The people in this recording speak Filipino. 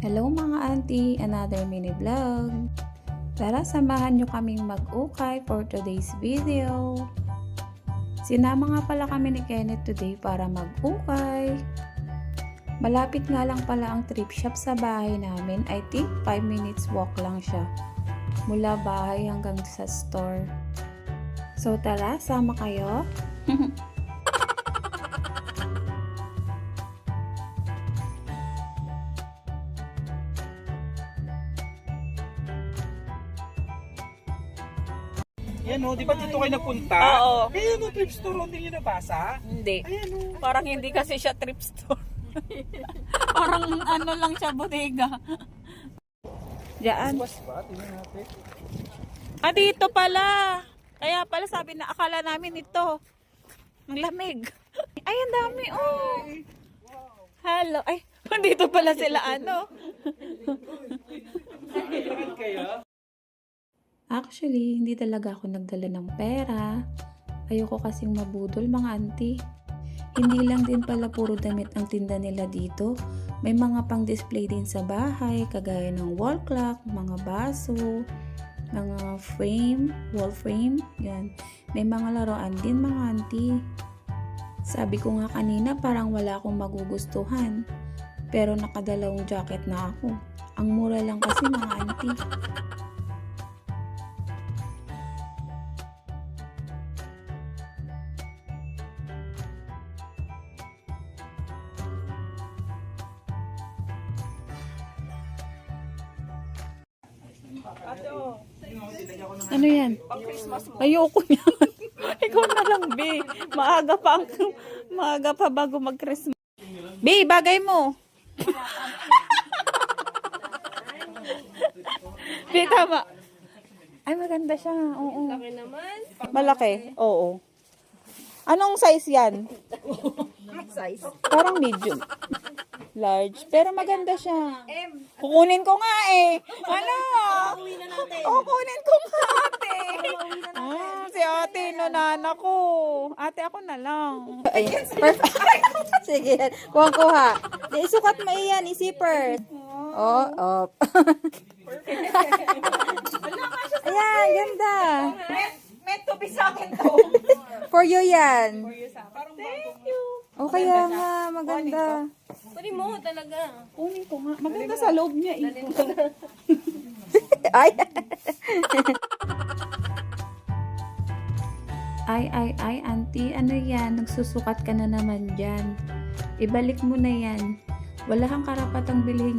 Hello mga auntie, another mini vlog. Tara, samahan nyo kaming mag-ukay for today's video. Sinama nga pala kami ni Kenneth today para mag-ukay. Malapit nga lang pala ang thrift shop sa bahay namin. I think 5 minutes walk lang siya. Mula bahay hanggang sa store. So tara, sama kayo. Yan o, di ba dito kayo nagpunta? Oo. Kaya no, trip store, hindi nyo nabasa? Hindi. Ayan o. Parang hindi kasi siya trip store. Parang ano lang siya, bodega. Diyan. Bukas ba? Tingnan natin. Ah, dito pala. Kaya pala sabi na akala namin ito. Ang lamig. Ay, ang dami. Oh. Hello. Ay, dito pala sila ano. Kailangan kayo? Actually, hindi talaga ako nagdala ng pera. Ayoko kasing mabudol mga auntie. Hindi lang din pala puro damit ang tinda nila dito. May mga pang-display din sa bahay, kagaya ng wall clock, mga baso, mga frame, wall frame, yan. May mga laruan din mga auntie. Sabi ko nga kanina parang wala akong magugustuhan. Pero nakadalawang jacket na ako. Ang mura lang kasi mga auntie. Ano yan? Ayoko yan. Ikaw na lang, B. Maaga pa bago mag-Christmas. B, bagay mo. B, tama. Ay, maganda siya. Oo. Malaki naman. Malaki? Oo. Anong size yan? Size? Parang medium. Large. Pero maganda siya. Kukunin ko nga eh. Ano? Kukunin ko nga ate. Si ate, nunana ko. Ate, ako na lang. Ay, perfect. Sige, kuha. Isukat mo iyan, isipert. Oh, oh. Ayan, ganda. Meant to be sa akin to. For you yan. Thank you. O kaya nga, maganda. Kunin mo talaga. Kunin ko nga. Maganda sa loob niya eh. Ay. Ay, auntie, ano yan? Nagsusukat ka na naman dyan. Ibalik mo na yan. Wala kang karapatang bilhin